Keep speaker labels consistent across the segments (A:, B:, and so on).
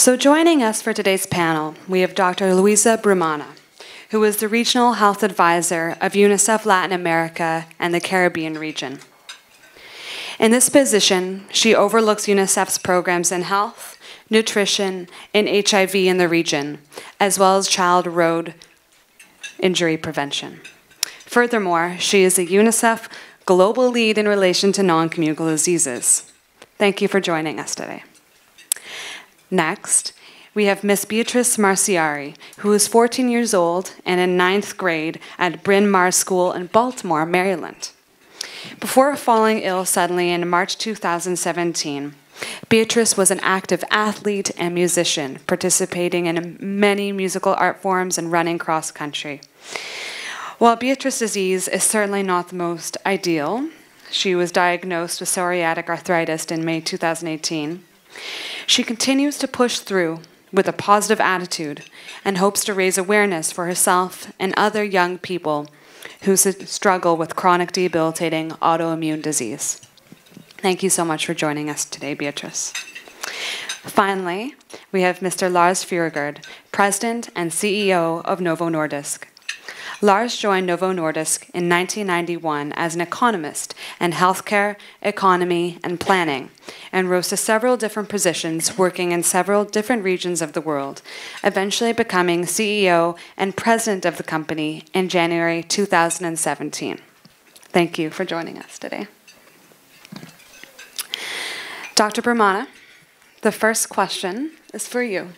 A: So joining us for today's panel, we have Dr. Luisa Brumana, who is the Regional Health Advisor of UNICEF Latin America and the Caribbean region. In this position, she overlooks UNICEF's programs in health, nutrition, and HIV in the region, as well as child road injury prevention. Furthermore, she is a UNICEF global lead in relation to non-communicable diseases. Thank you for joining us today. Next, we have Miss Beatrice Marciari, who is 14 years old and in 9th grade at Bryn Mawr School in Baltimore, Maryland. Before falling ill suddenly in March 2017, Beatrice was an active athlete and musician, participating in many musical art forms and running cross-country. While Beatrice's disease is certainly not the most ideal, she was diagnosed with psoriatic arthritis in May 2018. She continues to push through with a positive attitude and hopes to raise awareness for herself and other young people who struggle with chronic debilitating autoimmune disease. Thank you so much for joining us today, Beatrice. Finally, we have Mr. Lars Fruergaard, President and CEO of Novo Nordisk. Lars joined Novo Nordisk in 1991 as an economist in healthcare, economy, and planning, and rose to several different positions working in several different regions of the world, eventually becoming CEO and president of the company in January 2017. Thank you for joining us today. Dr. Brumana, the first question is for you.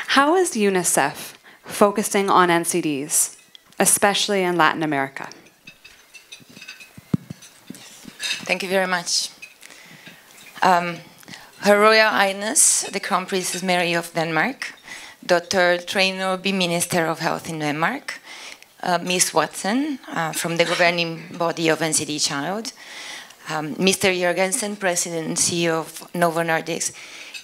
A: How is UNICEF focusing on NCDs, especially in Latin America?
B: Thank you very much. Her Royal Highness, the Crown Princess Mary of Denmark, Dr. Trane, Norby, Minister of Health in Denmark, Ms. Watson from the governing body of NCD Child, Mr. Jorgensen, President and CEO of Novo Nordisk,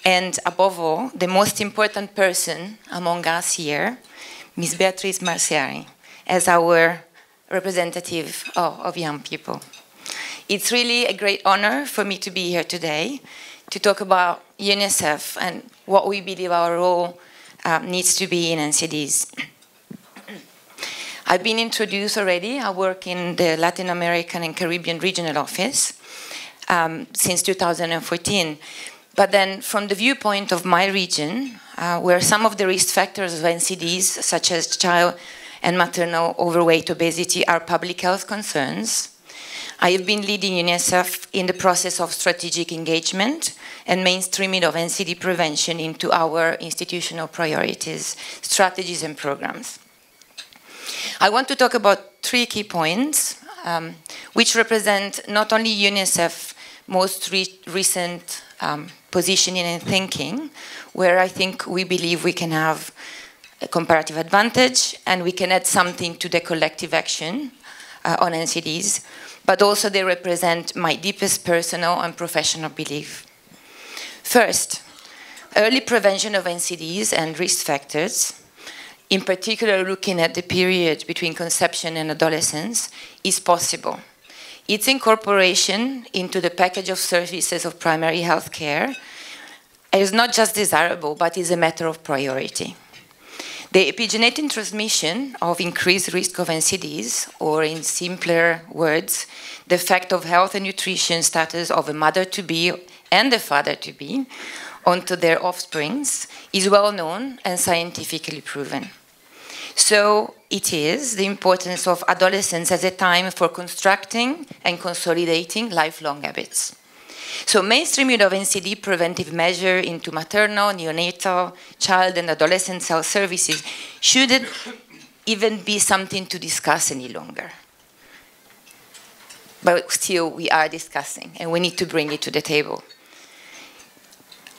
B: and above all, the most important person among us here, Ms. Beatrice Marciari, as our representative of young people. It's really a great honor for me to be here today to talk about UNICEF and what we believe our role needs to be in NCDs. I've been introduced already. I work in the Latin American and Caribbean Regional Office since 2014. But then from the viewpoint of my region, where some of the risk factors of NCDs, such as child and maternal overweight, obesity, are public health concerns, I have been leading UNICEF in the process of strategic engagement and mainstreaming of NCD prevention into our institutional priorities, strategies, and programs. I want to talk about 3 key points, which represent not only UNICEF's most recent positioning and thinking, where I think we believe we can have a comparative advantage and we can add something to the collective action on NCDs, but also they represent my deepest personal and professional belief. First, early prevention of NCDs and risk factors, in particular looking at the period between conception and adolescence, is possible. Its incorporation into the package of services of primary health care is not just desirable, but is a matter of priority. The epigenetic transmission of increased risk of NCDs, or in simpler words, the effect of health and nutrition status of a mother-to-be and a father-to-be onto their offsprings, is well known and scientifically proven. So it is the importance of adolescence as a time for constructing and consolidating lifelong habits. So mainstreaming of NCD preventive measure into maternal, neonatal, child and adolescent health services shouldn't even be something to discuss any longer. But still we are discussing and we need to bring it to the table.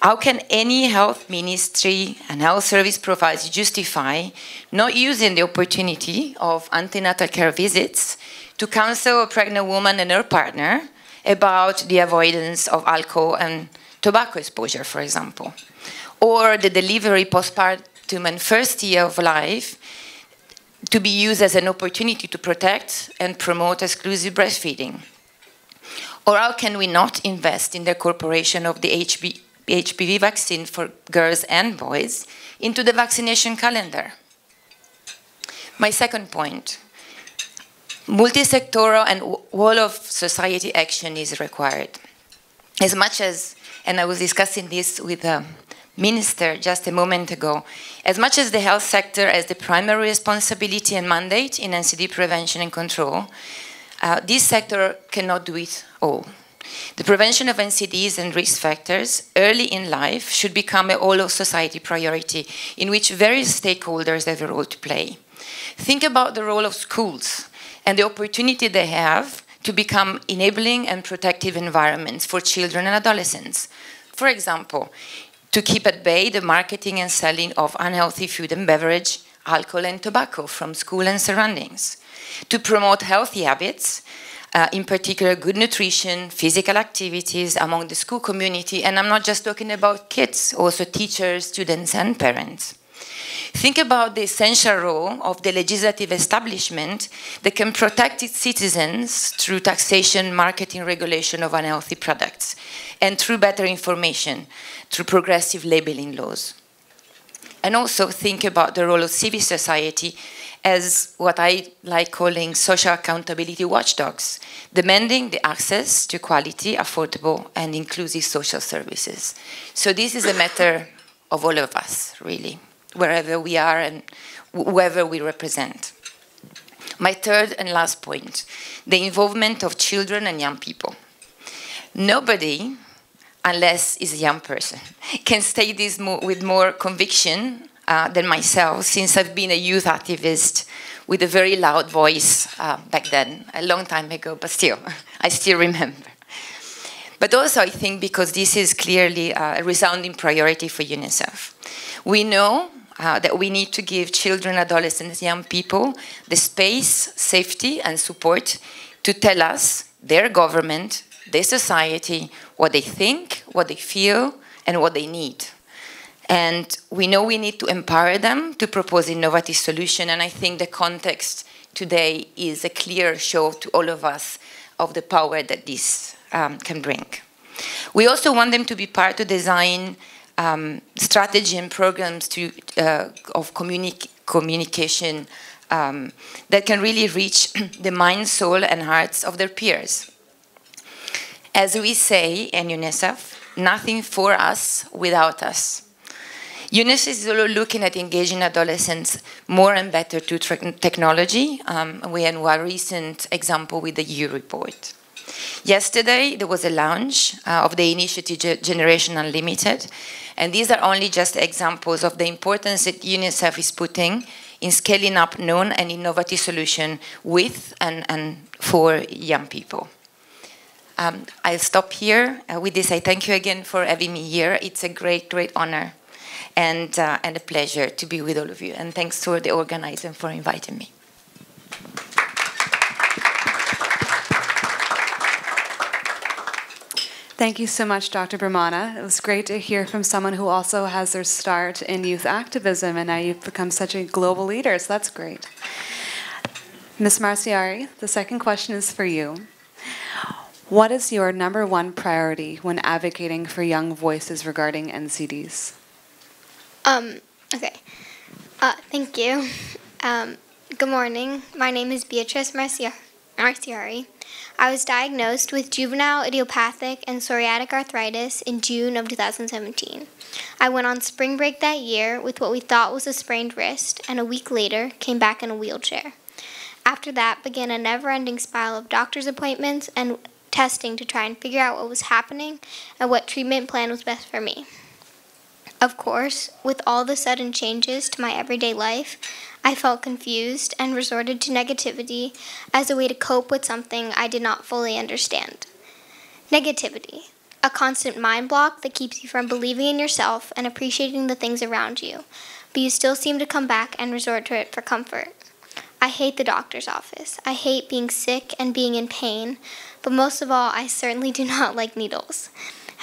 B: How can any health ministry and health service providers justify not using the opportunity of antenatal care visits to counsel a pregnant woman and her partner about the avoidance of alcohol and tobacco exposure, for example, or the delivery, postpartum, and first year of life to be used as an opportunity to protect and promote exclusive breastfeeding? Or how can we not invest in the incorporation of the HPV vaccine for girls and boys into the vaccination calendar. My second point, multisectoral and whole of society action is required. As much as, and I was discussing this with a minister just a moment ago, as much as the health sector has the primary responsibility and mandate in NCD prevention and control, this sector cannot do it all. The prevention of NCDs and risk factors early in life should become a whole of society priority in which various stakeholders have a role to play. Think about the role of schools and the opportunity they have to become enabling and protective environments for children and adolescents. For example, to keep at bay the marketing and selling of unhealthy food and beverage, alcohol and tobacco from school and surroundings. To promote healthy habits, in particular good nutrition, physical activities among the school community, and I'm not just talking about kids, also teachers, students and parents. Think about the essential role of the legislative establishment that can protect its citizens through taxation, marketing, regulation of unhealthy products, and through better information, through progressive labeling laws. And also think about the role of civil society as what I like calling social accountability watchdogs, demanding the access to quality, affordable, and inclusive social services. So this is a matter of all of us, really, wherever we are and whoever we represent. My third and last point, the involvement of children and young people. Nobody, unless is a young person, can state this with more conviction than myself, since I've been a youth activist with a very loud voice back then, a long time ago, but still, I still remember. But also I think because this is clearly a resounding priority for UNICEF. We know that we need to give children, adolescents, young people the space, safety, and support to tell us, their government, their society, what they think, what they feel, and what they need. And we know we need to empower them to propose innovative solutions, and I think the context today is a clear show to all of us of the power that this can bring. We also want them to be part to design strategy and programs of communication that can really reach the mind, soul, and hearts of their peers. As we say in UNICEF, nothing for us without us. UNICEF is also looking at engaging adolescents more and better to technology. We had one recent example with the EU report. Yesterday, there was a launch of the initiative Generation Unlimited, and these are only just examples of the importance that UNICEF is putting in scaling up known and innovative solutions with and for young people. I'll stop here. With this, I thank you again for having me here. It's a great, great honor and a pleasure to be with all of you. And thanks to the organizer for inviting me.
A: Thank you so much, Dr. Brumana. It was great to hear from someone who also has their start in youth activism, and now you've become such a global leader, so that's great. Ms. Marciari, the second question is for you. What is your #1 priority when advocating for young voices regarding NCDs?
C: Okay. Thank you. Good morning. My name is Beatrice Marciari. I was diagnosed with juvenile idiopathic and psoriatic arthritis in June of 2017. I went on spring break that year with what we thought was a sprained wrist, and a week later came back in a wheelchair. After that began a never-ending spiral of doctor's appointments and testing to try and figure out what was happening and what treatment plan was best for me. Of course, with all the sudden changes to my everyday life, I felt confused and resorted to negativity as a way to cope with something I did not fully understand. Negativity, a constant mind block that keeps you from believing in yourself and appreciating the things around you, but you still seem to come back and resort to it for comfort. I hate the doctor's office. I hate being sick and being in pain, but most of all, I certainly do not like needles.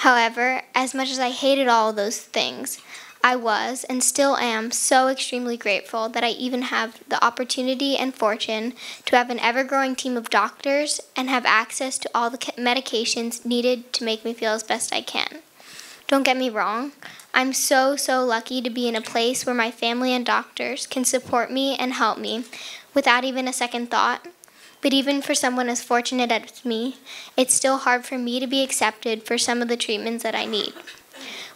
C: However, as much as I hated all of those things, I was and still am so extremely grateful that I even have the opportunity and fortune to have an ever-growing team of doctors and have access to all the medications needed to make me feel as best I can. Don't get me wrong. I'm so lucky to be in a place where my family and doctors can support me and help me without even a second thought. But even for someone as fortunate as me, it's still hard for me to be accepted for some of the treatments that I need.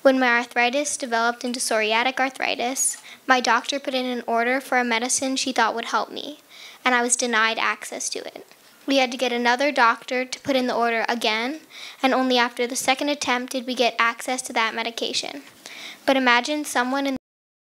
C: When my arthritis developed into psoriatic arthritis, my doctor put in an order for a medicine she thought would help me, and I was denied access to it. We had to get another doctor to put in the order again, and only after the second attempt did we get access to that medication. But imagine someone in